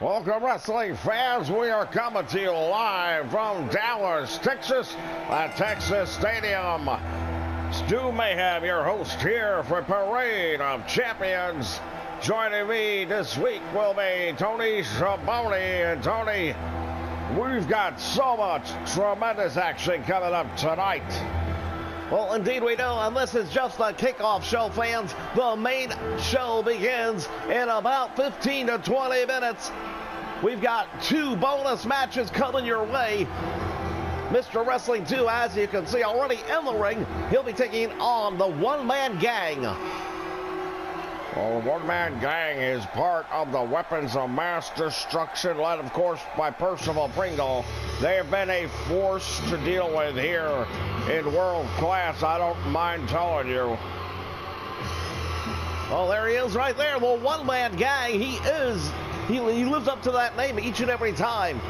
Welcome, wrestling fans. We are coming to you live from Dallas, Texas, at Texas Stadium. Stu Mayhem, your host here for Parade of Champions. Joining me this week will be Tony Schiavone. And Tony, we've got so much tremendous action coming up tonight. Well, indeed we do, and this is just the kickoff show, fans. The main show begins in about 15 to 20 minutes. We've got 2 bonus matches coming your way. Mr. Wrestling 2, as you can see, already in the ring. He'll be taking on the One-Man Gang. Well, the One-Man Gang is part of the Weapons of Mass Destruction, led, of course, by Percival Pringle. They have been a force to deal with here in world class, I don't mind telling you. Oh, there he is right there, the One-Man Gang. He lives up to that name each and every time.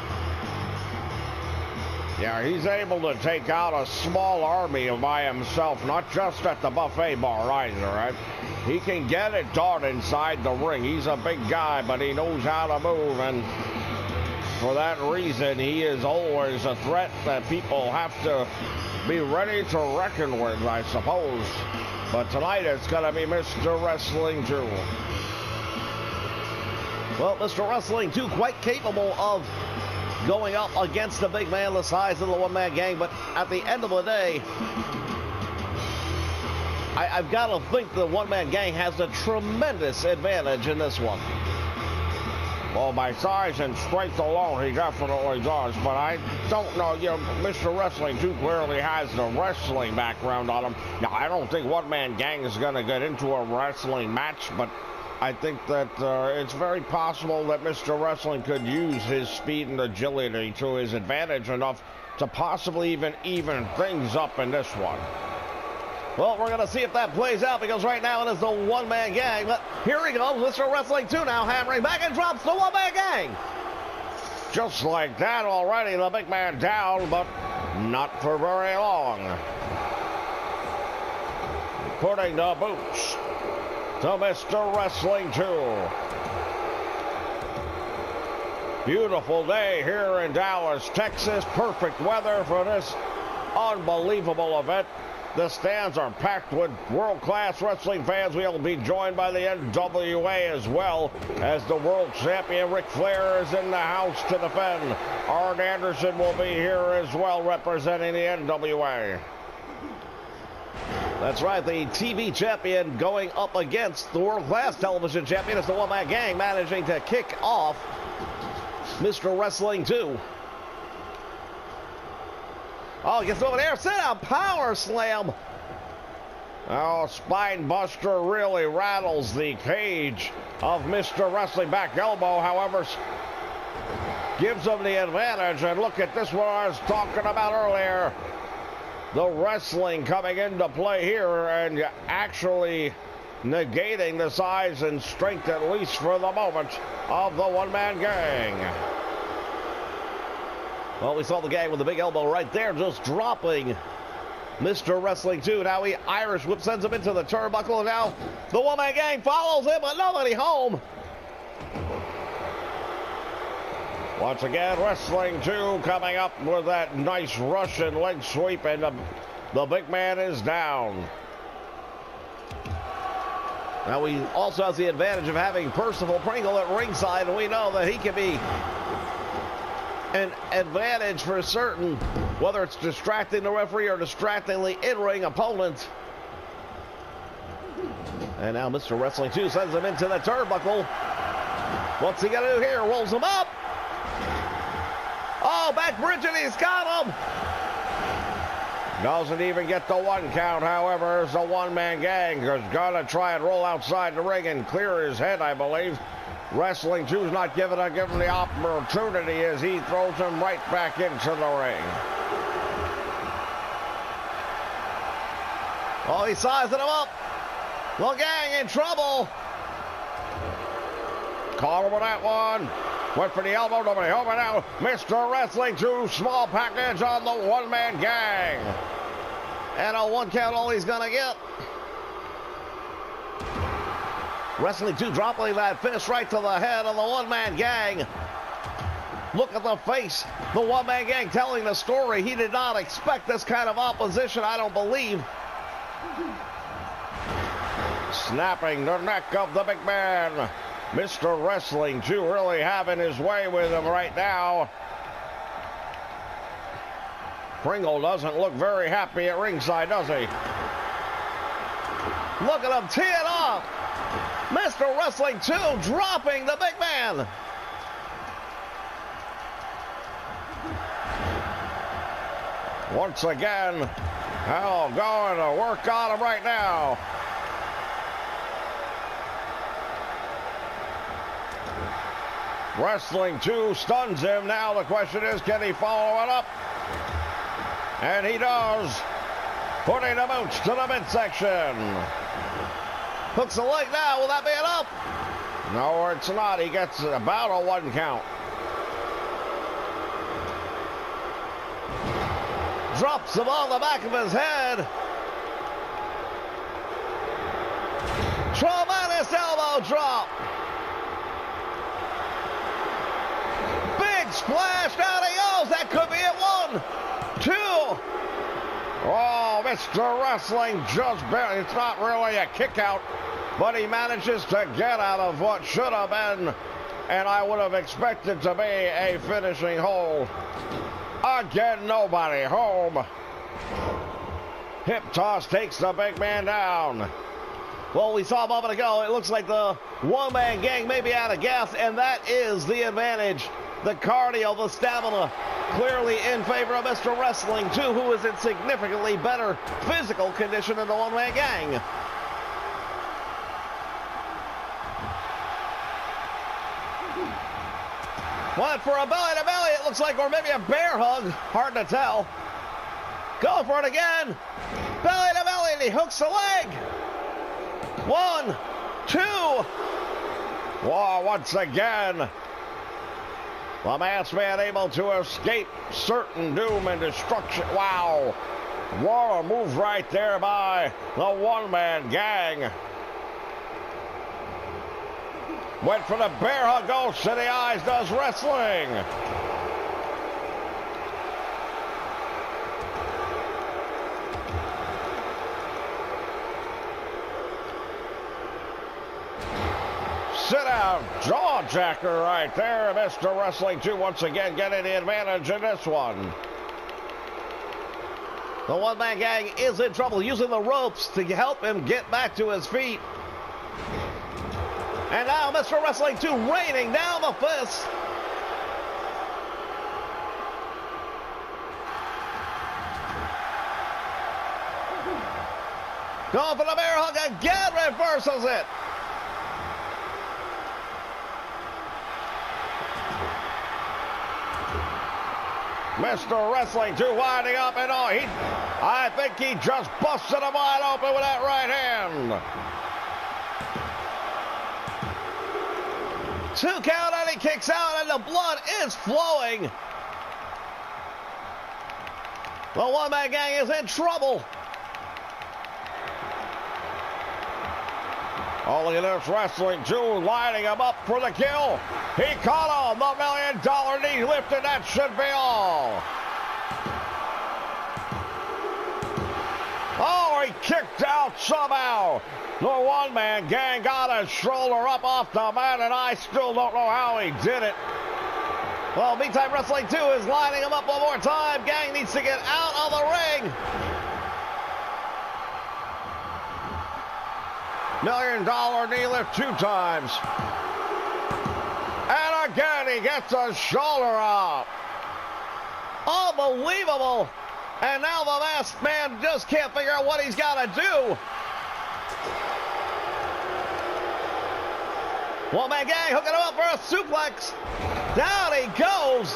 Yeah, he's able to take out a small army by himself, not just at the buffet bar either, right? He can get it done inside the ring. He's a big guy, but he knows how to move, and for that reason, he is always a threat that people have to be ready to reckon with, I suppose. But tonight, it's going to be Mr. Wrestling 2. Well, Mr. Wrestling 2, quite capable of going up against a big man the size of the One-Man Gang, but at the end of the day, I've got to think the One-Man Gang has a tremendous advantage in this one. Well, by size and strength alone, he definitely does, but I don't know, Mr. Wrestling 2 clearly has the wrestling background on him. Now, I don't think One-Man Gang is going to get into a wrestling match, but I think that it's very possible that Mr. Wrestling could use his speed and agility to his advantage enough to possibly even things up in this one. Well, we're going to see if that plays out, because right now it is the One-Man Gang. But here he goes, Mr. Wrestling 2 now hammering back and drops the One-Man Gang. Just like that already, the big man down, but not for very long. Putting the boots to Mr. Wrestling 2. Beautiful day here in Dallas, Texas. Perfect weather for this unbelievable event. The stands are packed with world-class wrestling fans. We'll be joined by the NWA as well, as the world champion Ric Flair is in the house to defend. Arn Anderson will be here as well, representing the NWA. That's right, the TV champion going up against the world-class television champion. It's the One-Man Gang managing to kick off Mr. Wrestling 2. Oh, gets over there, sit down, power slam. Oh, spine buster really rattles the cage of Mr. Wrestling. Back elbow, however, gives him the advantage. And look at this one I was talking about earlier. The wrestling coming into play here and actually negating the size and strength, at least for the moment, of the One-Man Gang. Well, we saw the gang with the big elbow right there, just dropping Mr. Wrestling 2. Now he Irish whip, sends him into the turnbuckle, and now the One-Man Gang follows him, but nobody home. Once again, Wrestling 2 coming up with that nice Russian leg sweep, and the big man is down. Now he also has the advantage of having Percival Pringle at ringside, and we know that he can be an advantage for certain, whether it's distracting the referee or distracting the in-ring opponent. And now Mr. Wrestling 2 sends him into the turnbuckle. What's he gonna do here? Rolls him up. Oh, back bridge, and he's got him. Doesn't even get the 1 count, however, as the One-Man Gang is gonna try and roll outside the ring and clear his head, I believe. Wrestling 2's not given the opportunity as he throws him right back into the ring. Oh, he's sizing him up. The gang in trouble. Caught him with that one. Went for the elbow, nobody home, and now Mr. Wrestling 2, small package on the One-Man Gang. And a 1 count all he's gonna get. Wrestling 2 dropping that fist right to the head of the One-Man Gang. Look at the face. The one-man gang telling the story. He did not expect this kind of opposition, I don't believe. Snapping the neck of the big man. Mr. Wrestling 2 really having his way with him right now. Pringle doesn't look very happy at ringside, does he? Look at him tee it off. Mr. Wrestling 2 dropping the big man. Once again, Hal going to work on him right now. Wrestling 2 stuns him. Now the question is, can he follow it up? And he does. Putting the boots to the midsection. Hooks the leg now. Will that be enough? No, it's not. He gets about a 1 count. Drops him on the back of his head. Tremendous elbow drop. Big splash. Down he goes. That could be it. 1, 2. Oh, Mr. Wrestling just barely. It's not really a kick out, but he manages to get out of what should have been, and I would have expected to be a finishing hold. Again, nobody home. Hip toss takes the big man down. Well, we saw a moment ago, it looks like the one-man gang may be out of gas, and that is the advantage. The cardio, the stamina, clearly in favor of Mr. Wrestling 2, who is in significantly better physical condition than the one-man gang. Went for a belly-to-belly, it looks like, or maybe a bear hug. Hard to tell. Going for it again. Belly-to-belly, and he hooks the leg. 1, 2. Whoa, once again. The masked man able to escape certain doom and destruction. Wow. What a move right there by the one-man gang. Went for the bear hug, goes to the eyes, does Wrestling. Sit down, jawjacker right there. Mr. Wrestling 2 once again getting the advantage in this one. The one-man gang is in trouble, using the ropes to help him get back to his feet. And now Mr. Wrestling 2 raining down the fist. Going for the bear hug again, reverses it. Mr. Wrestling 2 winding up, and I think he just busted him wide open with that right hand. 2 count, and he kicks out, and the blood is flowing. The one-man gang is in trouble. Oh, look at this, Wrestling 2 lining him up for the kill. He caught him, the $1 million knee lifted, that should be all. Oh, he kicked out somehow. The one-man gang got his shoulder up off the mat, and I still don't know how he did it. Well, meantime, Wrestling 2 is lining him up one more time. Gang needs to get out of the ring. $1 million knee lift 2 times. And again, he gets his shoulder up. Unbelievable. And now the masked man just can't figure out what he's got to do. One-man gang hooking him up for a suplex. Down he goes.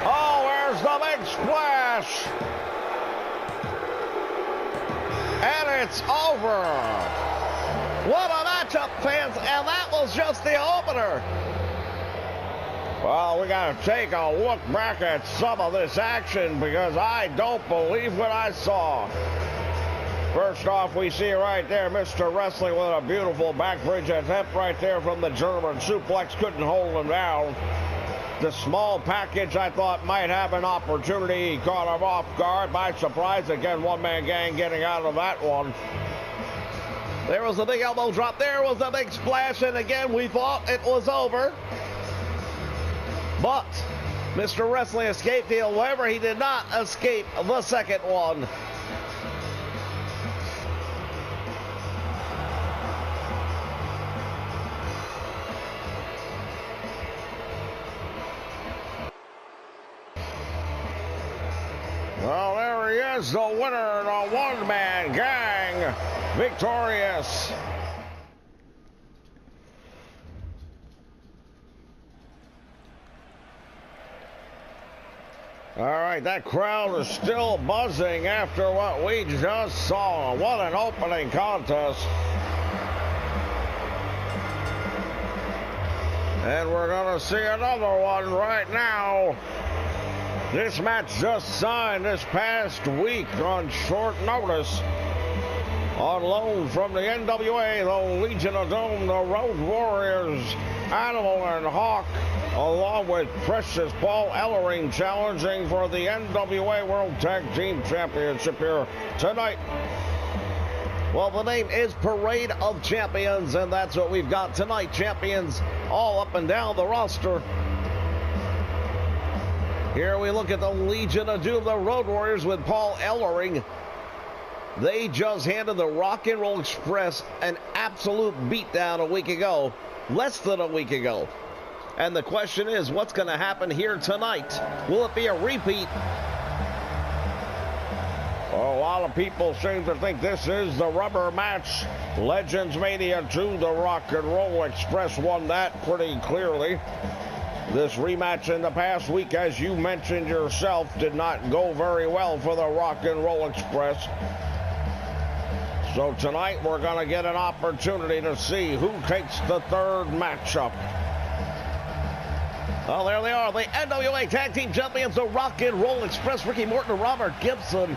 Oh, where's the big splash? And it's over. What a matchup, fans, and that was just the opener. Well, we got to take a look back at some of this action because I don't believe what I saw. First off, we see right there Mr. Wrestling with a beautiful backbridge attempt right there from the German suplex. Couldn't hold him down. The small package I thought might have an opportunity. He caught him off guard by surprise. Again, One-Man Gang getting out of that one. There was a big elbow drop. There was a big splash. And again, we thought it was over. But Mr. Wrestling escaped. However, he did not escape the second one. Well, there he is, the winner, the One-Man Gang, victorious. All right, that crowd is still buzzing after what we just saw. What an opening contest. And we're going to see another one right now. This match just signed this past week on short notice. On loan from the NWA, the Legion of Doom, the Roadwarriors, Animal and Hawk, along with Precious Paul Ellering, challenging for the NWA World Tag Team Championship here tonight. Well, the name is Parade of Champions, and that's what we've got tonight. Champions all up and down the roster. Here we look at the Legion of Doom, the Road Warriors with Paul Ellering. They just handed the Rock and Roll Express an absolute beatdown a week ago, less than a week ago. And the question is, what's going to happen here tonight? Will it be a repeat? Well, a lot of people seem to think this is the rubber match. Legends Mania 2, the Rock and Roll Express won that pretty clearly. This rematch in the past week, as you mentioned yourself, did not go very well for the Rock and Roll Express. So tonight we're going to get an opportunity to see who takes the third matchup. Oh, there they are, the NWA Tag Team Champions, the Rock and Roll Express, Ricky Morton and Robert Gibson.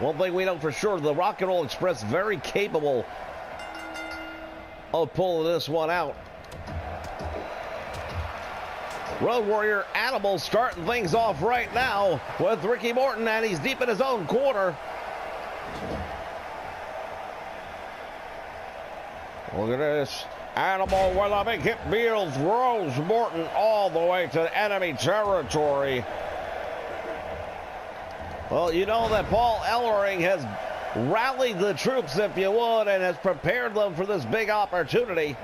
One thing we know for sure, the Rock and Roll Express very capable of pulling this one out. Road Warrior Animal starting things off right now with Ricky Morton, and he's deep in his own corner. Look at this. Animal with a big hip heel throws Morton all the way to enemy territory. Well, you know that Paul Ellering has rallied the troops, if you would, and has prepared them for this big opportunity.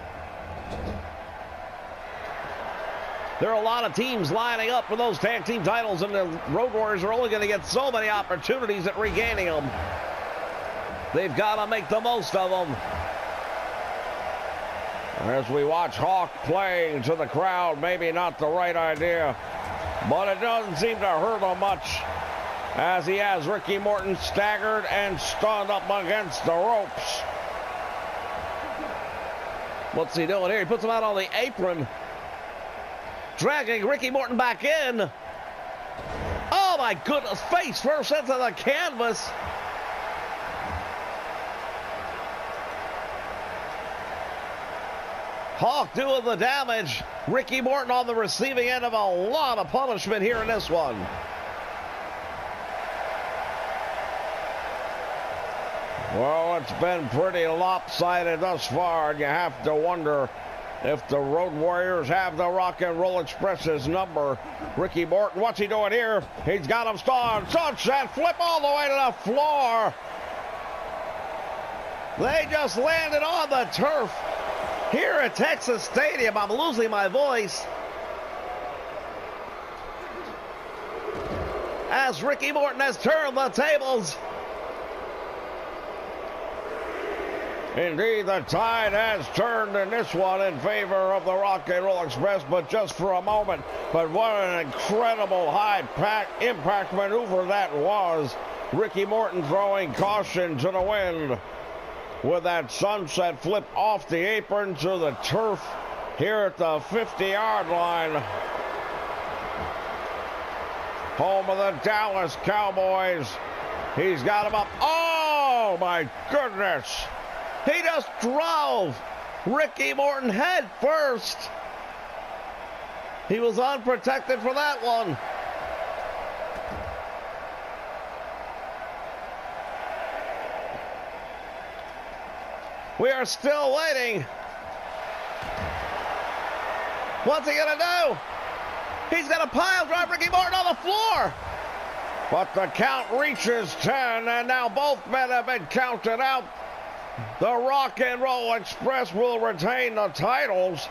There are a lot of teams lining up for those tag team titles, and the Road Warriors are only going to get so many opportunities at regaining them. They've got to make the most of them. As we watch Hawk playing to the crowd, maybe not the right idea, but it doesn't seem to hurt him much, as he has Ricky Morton staggered and stunned up against the ropes. What's he doing here? He puts him out on the apron, dragging Ricky Morton back in. Oh my goodness, face first into the canvas. Hawk doing the damage. Ricky Morton on the receiving end of a lot of punishment here in this one. Well, it's been pretty lopsided thus far, and you have to wonder if the Road Warriors have the Rock and Roll Express's number. Ricky Morton, what's he doing here? He's got him stunned. Sunset flip all the way to the floor. They just landed on the turf here at Texas Stadium. I'm losing my voice. As Ricky Morton has turned the tables. Indeed, the tide has turned in this one in favor of the Rock and Roll Express, but just for a moment. But what an incredible high impact maneuver that was. Ricky Morton throwing caution to the wind with that sunset flip off the apron to the turf here at the 50-yard line. home of the Dallas Cowboys. He's got him up. Oh, my goodness. He just drove Ricky Morton head first. He was unprotected for that one. We are still waiting. What's he gonna do? He's gonna pile drive Ricky Morton on the floor. But the count reaches 10, and now both men have been counted out. The Rock and Roll Express will retain the titles.